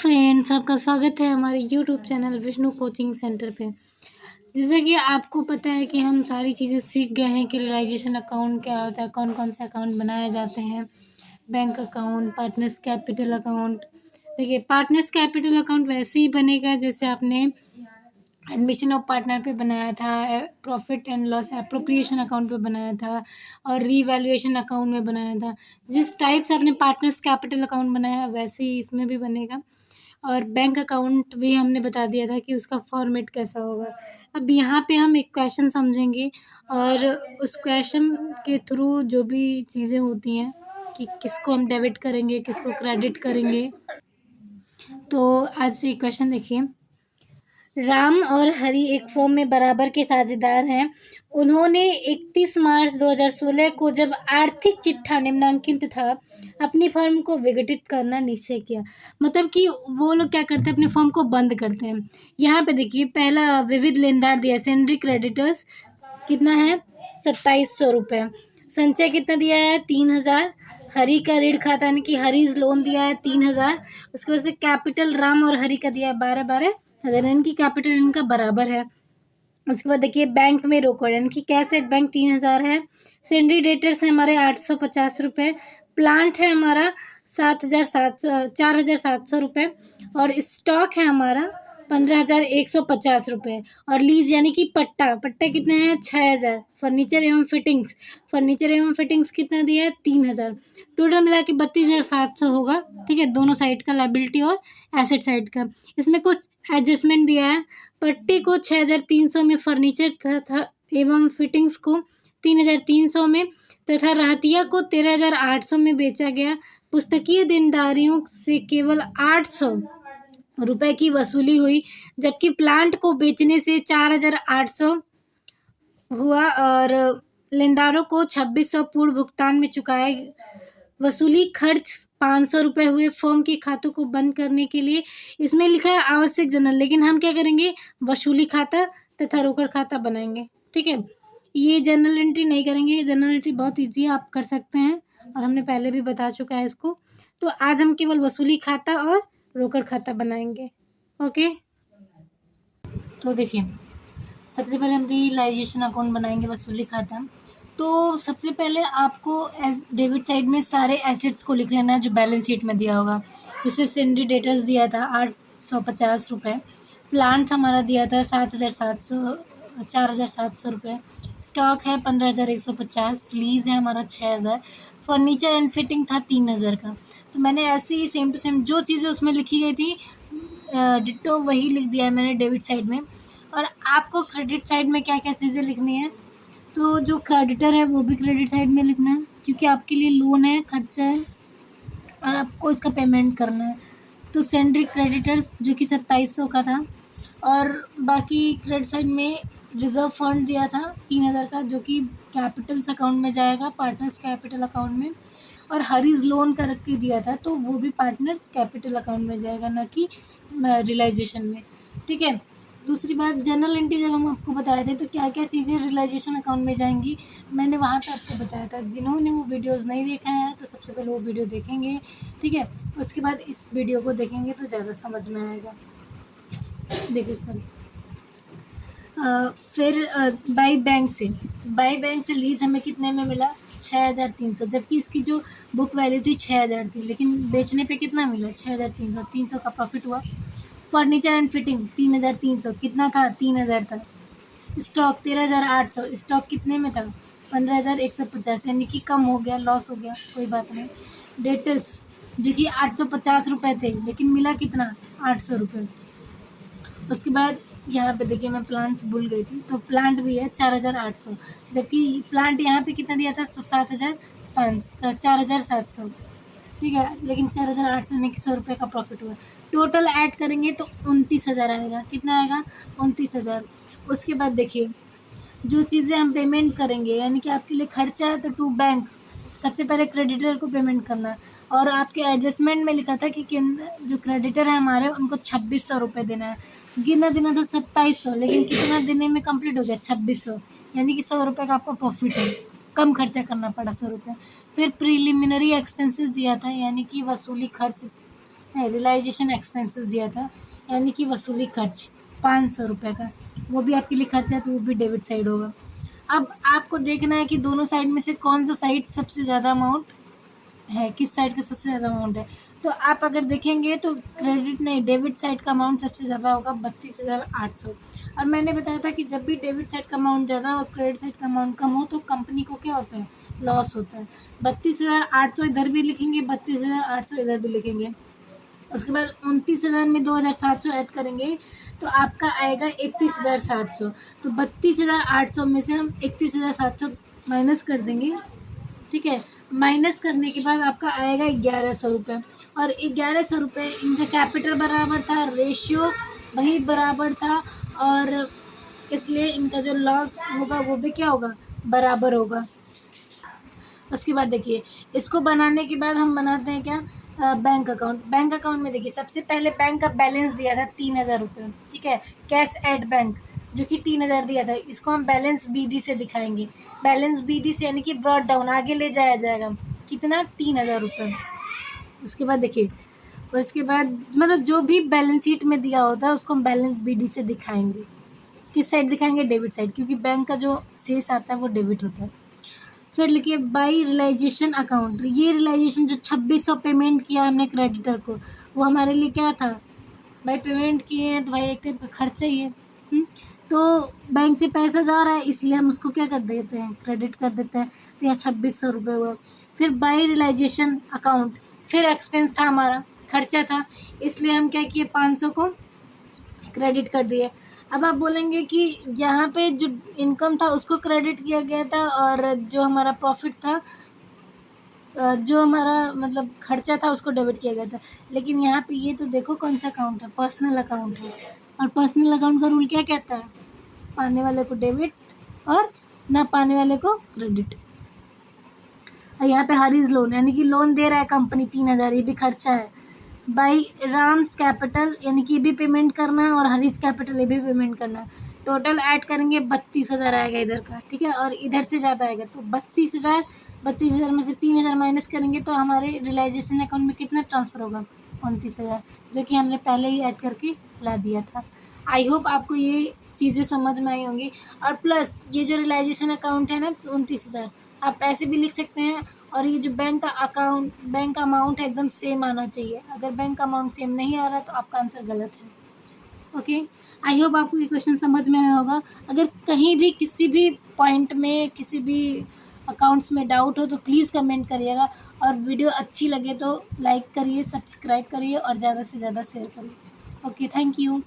Friends, आपका स्वागत है हमारे YouTube channel Vishnu coaching centre पे। जैसा कि आपको पता है कि हम सारी चीज़ें सीख गए हैं कि रियलाइजेशन अकाउंट क्या होता है, कौन कौन से अकाउंट बनाए जाते हैं, bank account, partners capital account. देखिए, पार्टनर्स कैपिटल अकाउंट वैसे ही बनेगा जैसे आपने एडमिशन ऑफ पार्टनर पे बनाया था, profit and loss appropriation account पे बनाया था और रीवैल्यूएशन अकाउंट में बनाया था। जिस टाइप से आपने पार्टनर्स कैपिटल अकाउंट बनाया वैसे ही इसमें भी बनेगा। और बैंक अकाउंट भी हमने बता दिया था कि उसका फॉर्मेट कैसा होगा। अब यहाँ पे हम एक क्वेश्चन समझेंगे और उस क्वेश्चन के थ्रू जो भी चीज़ें होती हैं कि किसको हम डेबिट करेंगे, किसको क्रेडिट करेंगे। तो आज ये क्वेश्चन देखिए। राम और हरि एक फर्म में बराबर के साझेदार हैं। उन्होंने 31 मार्च 2016 को, जब आर्थिक चिट्ठा निम्नांकित था, अपनी फर्म को विघटित करना निश्चय किया। मतलब कि वो लोग क्या करते हैं, अपनी फर्म को बंद करते हैं। यहाँ पे देखिए, पहला विविध लेनदार दिया, सेंड्री क्रेडिटर्स कितना है, 2700 रुपये। संचय कितना दिया है, 3000। हरि का ऋण खाता यानी कि हरीज लोन दिया है 3000। उसके बाद से कैपिटल राम और हरि का दिया है 12,000 इनकी कैपिटल इनका बराबर है। उसके बाद देखिए, बैंक में रोकड़ यानी कि कैश एट बैंक 3000 है। सेंड्री डेटर्स है हमारे 850 रुपये। प्लांट है हमारा 4,700 रुपये। और स्टॉक है हमारा 15,150 रुपये। और लीज यानी कि पट्टा कितने हैं, 6,000। फर्नीचर एवं फिटिंग्स कितना दिया है, 3,000। टोटल मिला के 32,700 होगा। ठीक है, दोनों साइड का, लायबिलिटी और एसेट साइड का। इसमें कुछ एडजस्टमेंट दिया है। पट्टी को 6,300 में, फर्नीचर तथा एवं फिटिंग्स को 3,300 में तथा रहतिया को 13,800 में बेचा गया। पुस्तकीय देनदारियों से केवल 800 रुपए की वसूली हुई, जबकि प्लांट को बेचने से 4,800 हुआ और लेनदारों को 2,600 पूर्व भुगतान में चुकाए। वसूली खर्च 500 रुपये हुए फर्म के खातों को बंद करने के लिए। इसमें लिखा है आवश्यक जनरल, लेकिन हम क्या करेंगे, वसूली खाता तथा रोकड़ खाता बनाएंगे। ठीक है, ये जनरल एंट्री नहीं करेंगे। जनरल एंट्री बहुत ईजी है, आप कर सकते हैं और हमने पहले भी बता चुका है इसको। तो आज हम केवल वसूली खाता और रोकड़ खाता बनाएंगे। ओके, तो देखिए, सबसे पहले हम रियलाइजेशन अकाउंट बनाएंगे, वसूली खाता। तो सबसे पहले आपको डेबिट साइड में सारे एसेट्स को लिख लेना है जो बैलेंस शीट में दिया होगा। जैसे सेंड्री डेटर्स दिया था 850 रुपये। प्लांट्स हमारा दिया था 4,700 रुपये। स्टॉक है 15,150। लीज है हमारा 6,000। फर्नीचर एंड फिटिंग था 3,000 का। तो मैंने ऐसे ही सेम टू सेम जो चीज़ें उसमें लिखी गई थी डिट्टो वही लिख दिया है मैंने डेबिट साइड में। और आपको क्रेडिट साइड में क्या क्या चीज़ें लिखनी है, तो जो क्रेडिटर है वो भी क्रेडिट साइड में लिखना है, क्योंकि आपके लिए लोन है, खर्चा है और आपको इसका पेमेंट करना है। तो सेंड्री क्रेडिटर्स जो कि 2700 का था। और बाकी क्रेडिट साइड में रिजर्व फंड दिया था 3,000 का, जो कि कैपिटल्स अकाउंट में जाएगा, पार्टनर्स कैपिटल अकाउंट में। और हरीज लोन का रख के दिया था, तो वो भी पार्टनर्स कैपिटल अकाउंट में जाएगा, ना कि रियलाइजेशन में। ठीक है, दूसरी बात, जनरल एंट्री जब हम आपको बताए थे तो क्या क्या चीज़ें रियलाइजेशन अकाउंट में जाएंगी, मैंने वहाँ पे आपको बताया था। जिन्होंने वो वीडियोस नहीं देखा है तो सबसे पहले वो वीडियो देखेंगे। ठीक है, उसके बाद इस वीडियो को देखेंगे तो ज़्यादा समझ में आएगा। देखिए सॉरी, फिर बाई बैंक से लीज हमें कितने में मिला, 6,300। जबकि इसकी जो बुक वैल्यू थी 6,000 थी, लेकिन बेचने पे कितना मिला, 6,300। 300 का प्रॉफिट हुआ। फर्नीचर एंड फिटिंग 3,300, कितना था, 3,000 था। स्टॉक 13,800, स्टॉक कितने में था, 15,150, यानी कि कम हो गया, लॉस हो गया, कोई बात नहीं। डेटर्स जो कि 850 रुपये थे, लेकिन मिला कितना, 800 रुपये। उसके बाद यहाँ पे देखिए, मैं प्लांट भूल गई थी, तो प्लांट भी है 4,800, जबकि प्लांट यहाँ पे कितना दिया था, तो 4,700। ठीक है, लेकिन 4,800 में 100 रुपये का प्रॉफिट हुआ। टोटल ऐड करेंगे तो 29,000 आएगा। कितना आएगा, 29,000। उसके बाद देखिए, जो चीज़ें हम पेमेंट करेंगे, यानी कि आपके लिए खर्चा है, तो टू बैंक सबसे पहले क्रेडिटर को पेमेंट करना है। और आपके एडजस्टमेंट में लिखा था कि जो क्रेडिटर है हमारे, उनको 2,600 रुपये देना है। गिना देना था 2,700, लेकिन कितना देने में कंप्लीट हो गया, 2,600, यानी कि 100 रुपये का आपका प्रॉफिट है, कम खर्चा करना पड़ा 100 रुपये। फिर प्रीलिमिनरी एक्सपेंसेस दिया था, यानी कि वसूली खर्च नहीं, रियलाइजेशन एक्सपेंसेस दिया था, यानी कि वसूली खर्च 500 रुपये का, वो भी आपके लिए खर्च है तो वो भी डेबिट साइड होगा। अब आपको देखना है कि दोनों साइड में से कौन सा साइड सबसे ज़्यादा अमाउंट है, किस साइड का सबसे ज़्यादा अमाउंट है। तो आप अगर देखेंगे तो क्रेडिट नहीं, डेबिट साइड का अमाउंट सबसे ज़्यादा होगा 32,800। और मैंने बताया था कि जब भी डेबिट साइड का अमाउंट ज़्यादा और क्रेडिट साइड का अमाउंट कम हो तो कंपनी को क्या होता है, लॉस होता है। 32,800 इधर भी लिखेंगे, 32,800 इधर भी लिखेंगे। उसके बाद 29,000 में 2,700 ऐड करेंगे तो आपका आएगा 31,700। तो 32,800 में से हम 31,700 माइनस कर देंगे, ठीक है। माइनस करने के बाद आपका आएगा 1,100 रुपये। और 1,100 रुपये इनका कैपिटल बराबर था, रेशियो वही बराबर था, और इसलिए इनका जो लॉस होगा वो भी क्या होगा, बराबर होगा। उसके बाद देखिए, इसको बनाने के बाद हम बनाते हैं क्या, बैंक अकाउंट। बैंक अकाउंट में देखिए सबसे पहले बैंक का बैलेंस दिया था 3,000 रुपये, ठीक है, कैश एट बैंक, जो कि 3,000 दिया था। इसको हम बैलेंस BD से दिखाएंगे। बैलेंस BD से यानी कि ब्रॉड डाउन, आगे ले जाया जाएगा, कितना, 3,000 रुपये। उसके बाद देखिए, उसके बाद मतलब जो भी बैलेंस शीट में दिया होता है उसको हम बैलेंस BD से दिखाएंगे। किस साइड दिखाएंगे, डेबिट साइड, क्योंकि बैंक का जो शेष आता है वो डेबिट होता है। फिर लिखिए बाई रियलाइजेशन अकाउंट। ये रियलाइजेशन जो 2600 पेमेंट किया हमने क्रेडिटर को, वो हमारे लिए क्या था, भाई पेमेंट किए हैं तो भाई एक टाइप का खर्चा ही है। तो बैंक से पैसा जा रहा है इसलिए हम उसको क्या कर देते हैं, क्रेडिट कर देते हैं। तो यहाँ 2600 रुपये हुआ। फिर बाई रियलाइजेशन अकाउंट, फिर एक्सपेंस था हमारा, खर्चा था, इसलिए हम क्या किए, 500 को क्रेडिट कर दिए। अब आप बोलेंगे कि यहाँ पे जो इनकम था उसको क्रेडिट किया गया था और जो हमारा प्रॉफिट था, जो हमारा मतलब खर्चा था उसको डेबिट किया गया था। लेकिन यहाँ पे ये तो देखो कौन सा अकाउंट है, पर्सनल अकाउंट है। और पर्सनल अकाउंट का रूल क्या कहता है, पाने वाले को डेबिट और ना पाने वाले को क्रेडिट। और यहाँ पे हरीज लोन, यानी कि लोन दे रहा है कंपनी 3,000, ये भी खर्चा है। बाई राम्स कैपिटल, यानी कि भी पेमेंट करना है, और हरीज कैपिटल ये भी पेमेंट करना है। टोटल ऐड करेंगे 32,000 आएगा इधर का, ठीक है, और इधर से ज़्यादा आएगा। तो 32,000 में से 3,000 माइनस करेंगे तो हमारे रियलाइजेशन अकाउंट में कितना ट्रांसफ़र होगा, 29,000, जो कि हमने पहले ही ऐड करके ला दिया था। आई होप आपको ये चीज़ें समझ में आई होंगी। और प्लस ये जो रियलाइजेशन अकाउंट है ना 29,000, आप ऐसे भी लिख सकते हैं। और ये जो बैंक का अमाउंट है एकदम सेम आना चाहिए। अगर बैंक का अमाउंट सेम नहीं आ रहा तो आपका आंसर गलत है। ओके, आई होप आपको ये क्वेश्चन समझ में आया होगा। अगर कहीं भी किसी भी पॉइंट में किसी भी अकाउंट्स में डाउट हो तो प्लीज़ कमेंट करिएगा। और वीडियो अच्छी लगे तो लाइक करिए, सब्सक्राइब करिए और ज़्यादा से ज़्यादा शेयर करिए। Okay, thank you.